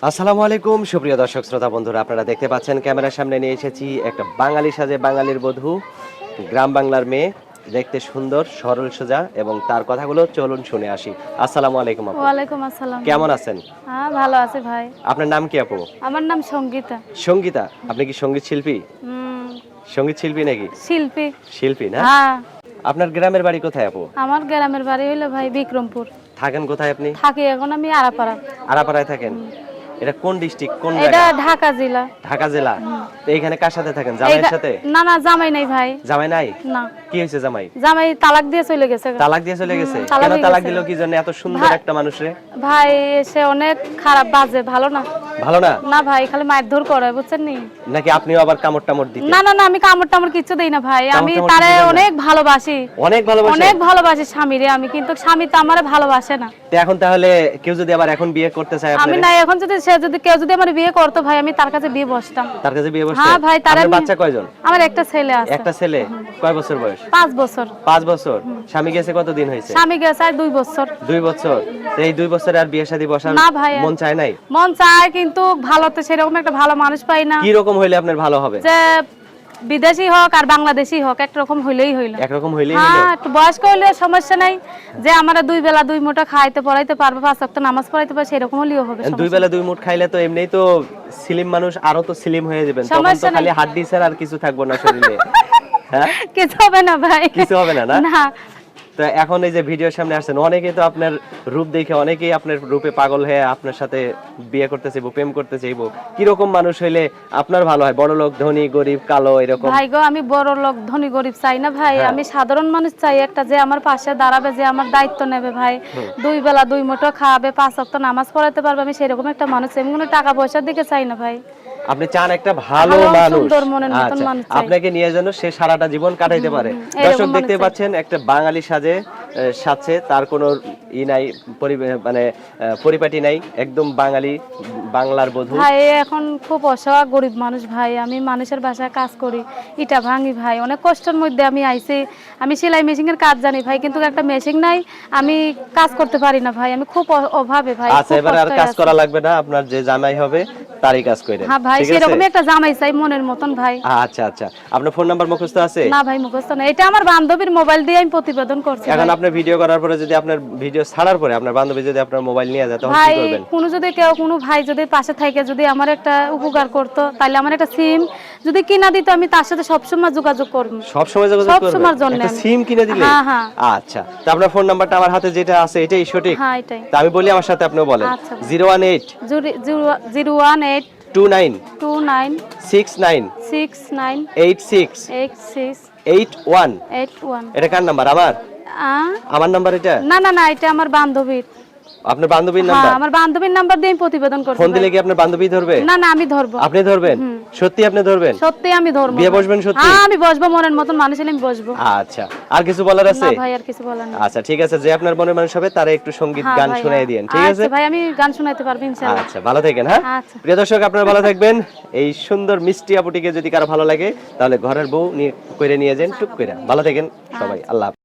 আসসালামু আলাইকুম সুপ্রিয় দর্শক শ্রোতা বন্ধুরা, আপনারা দেখতে পাচ্ছেন ক্যামেরার সামনে নিয়ে এসেছি একটা বাঙালি সাজে বাঙালির বধূ, গ্রাম বাংলার মেয়ে, দেখতে সুন্দর, সরল সোজা এবং তার কথাগুলো চলুন শুনে আসি। আসসালামু আলাইকুম আপু। ওয়ালাইকুম আসসালাম। কেমন আছেন? হ্যাঁ, ভালো আছি ভাই। আপনার নাম কি আপু? আমার নাম সঙ্গীতা। সঙ্গীতা। আপনি কি সঙ্গীত শিল্পী? হুম, সঙ্গীত শিল্পী নাকি? শিল্পী। শিল্পী না? হ্যাঁ, আপনার গ্রামের বাড়ি কোথায় আপু? আমার গ্রামের বাড়ি হইলো ভাই বিক্রমপুর। থাকেন কোথায় আপনি? থাকি এখন আমি আরাপাড়া। আরাপাড়ায় থাকেন? এটা কোন ডিস্ট্রিক্ট, কোন এটা জায়গা? ঢাকা জেলা। ঢাকা জেলা। তো এইখানে কার সাথে থাকেন? জামাইয়ের সাথে? না না, জামাই নাই ভাই। জামাই নাই? না, কি হয়েছে জামাই? জামাই তালাক দিয়ে চলে গেছে। তালাক দিয়ে চলে গেছে? তালাক কেন দিয়ে তালাক গেছে। দিল কি জন্য? এত সুন্দর একটা মানুষরে। ভাই সে অনেক খারাপ, বাজে, ভালো না। ভালো না? না ভাই, খালি মারধর করে, বুঝছেন নি? নাকি আপনিও আবার কামড় টামড় দিতেন? না না না, আমি কামড় টামড় কিচ্ছু দেই না ভাই। আমি কামড় টামড় তারে কিছু দেন না? অনেক ভালোবাসি। অনেক ভালোবাসেন? অনেক ভালোবাসি স্বামীরে আমি, কিন্তু স্বামী তো আমারে ভালোবাসে না। তো এখন তাহলে কেউ যদি আবার এখন বিয়ে করতে চায় আমি আপনারে? না, এখন যদি কেউ যদি আমার বিয়ে করতো ভাই, আমি তার কাছে বিয়ে বসতাম। তার কাছে বিয়ে বসতে? হ্যাঁ ভাই, তার আপনার বাচ্চা কয়জন? আমার একটা ছেলে আছে। একটা ছেলে? কয় বছর বয়স? 5 বছর। 5 বছর। স্বামী গেছে কতদিন হয়েছে? স্বামী গেছে আর 2 বছর। 2 বছর। তো এই 2 বছরে আর বিয়ে শাদী বসার না ভাই, মন চায় নাই? মন চায়, কিন্তু ভালো তো সেরকম একটা ভালো মানুষ পাই না। কি রকম হইলে আপনার ভালো হবে? যে বিদেশি হোক আর বাংলাদেশি হোক, একরকম হইলেই হইলো। একরকম হইলেই হলো? হ্যাঁ, একটু বয়স্ক হইলে সমস্যা নাই। যে আমরা 2 বেলা 2 মুঠো খাইতে পড়াইতে পারবে, 5 ওয়াক্ত নামাজ পড়াইতে পারবে, সেরকম হলেও হবে। 2 বেলা 2 মুঠ খাইলে তো এমনিই তো স্লিম মানুষ, আরো তো স্লিম হয়ে যাবেন। তখন তো সমস্যা নাই। খালি হাড্ডি ছাড়া আর কিছু থাকবে না শরীরে। হ্যাঁ? কিছু হবে না ভাই, কিছু হবে না? না? না। তো এখন এই যে ভিডিওর সামনে আসছেন, অনেকেই তো আপনার রূপ দেখে অনেকেই আপনার রূপে পাগল হয়ে আপনার সাথে বিয়ে করতে চাইবো, প্রেম করতে চাইবো। কি রকম মানুষ হইলে আপনার ভালো হয়? বড় লোক, ধনী, গরিব, কালো, এরকম? ভাই গো, আমি বড় লোক, ধনী, গরিব চাই না ভাই। হ্যাঁ। আমি সাধারণ মানুষ চাই, একটা যে আমার পাশে দাঁড়াবে, যে আমার দায়িত্ব নেবে ভাই। 2 বেলা 2 মুঠো খাওয়াবে, 5 ওয়াক্ত নামাজ পড়াতে পারবে, আমি সেরকম একটা মানুষ চাই। আমি কোনো টাকা পয়সার দিকে চাই না ভাই। আপনি চান একটা ভালো ভালো, মানুষ। সুন্দর মনের মতন আচ্ছা, মানুষ চাই। আপনাকে নিয়ে যেন সে সারাটা জীবন কাটাইতে পারে। এরকম দর্শক মানুষ দেখতে চাই। পাচ্ছেন একটা বাঙালি সাজছে, তার কোনো নাই, মানে পরিপাটি নাই, একদম বাঙালি, বাংলার বধূ। ভাই এখন খুব অসহায় গরিব মানুষ ভাই। আমি মানুষের বাসায় কাজ করি, ইটা ভাঙি ভাই। অনেক কষ্টের মধ্যে আমি আইছি। আমি সেলাই মেশিনের কাজ জানি ভাই, কিন্তু একটা মেশিন নাই, আমি কাজ করতে পারি না ভাই। আমি খুব অভাবে ভাই। আচ্ছা, এবারে আর কাজ করা লাগবে না, আপনার যে জামাই হবে তারই কাজ করেন। হ্যাঁ ভাই, ঠিক আছে? সেরকমই একটা জামাই চাই মনের মতন ভাই। আচ্ছা আচ্ছা, আপনার ফোন নাম্বার মুখস্থ আছে? না ভাই, মুখস্থ না। এটা আমার বান্ধবীর মোবাইল দিয়ে আমি প্রতিবেদন করছি এখন ভাই। আপনি ভিডিও করার পরে যদি আপনার ভিডিও ছাড়ার পরে আপনার বান্ধবী যদি আপনার মোবাইল নিয়ে যায়, তখন কি ভাই, করবেন? কোনো ভাই যদি পাশে থাকে, যদি আমার একটা উপকার করতো, তাহলে আমার একটা সিম যদি কিনা দিত, আমি তার সাথে সবসময় যোগাযোগ করব। সব সময় যোগাযোগ করবেন? সবসময়ের জন্য একটা আমি। সিম কিনে দিলে? হ্যাঁ হ্যাঁ আচ্ছা, তো আপনার ফোন নাম্বারটা আমার হাতে যেটা আছে এটাই সঠিক? হ্যাঁ, এটাই। তা আমি বলি, আমার সাথে আপনিও বলেন। আচ্ছা। 018 018 29 29 69 69 86 86 81। 81। এটা কার নাম্বার? আমার নাম্বার এটা? না না না, এটা আমার বান্ধবীর। আপনার বান্ধবীর হ্যাঁ, নাম্বার? আমার বান্ধবীর নাম্বার দিয়ে আমি প্রতিবেদন করছি ফোন ভাই। দিলে কি আপনার বান্ধবী ধরবে? না না, আমি ধরবো। আপনি ধরবেন? সত্যি আপনি ধরবেন? সত্যি আমি ধরবো। বিয়ে বসবেন সত্যি? হ্যাঁ, আমি বসবো, মনের মতন মানুষ হলে আমি বসবো। আচ্ছা, আর কিছু বলার আছে? না ভাই, আর কিছু বলার নেই। আচ্ছা ঠিক আছে, যে আপনার মনের মানুষ হবে তারা একটু সঙ্গীত হ্যাঁ গান ভাই, শোনাই দিয়েন, ঠিক আছে? আচ্ছা ভাই, আমি গান শোনাতে পারবো ইনশাআল্লাহ। আচ্ছা, ভালো থাকেন। হ্যাঁ, আচ্ছা। প্রিয় দর্শক, আপনারা ভালো থাকবেন। এই সুন্দর মিষ্টি আপুটিকে যদি কারো ভালো লাগে, তাহলে ঘরের বউ নিয়ে কইরে নিয়ে যান, টুক কইরা। ভালো থাকেন সবাই, আল্লাহ হাফেজ।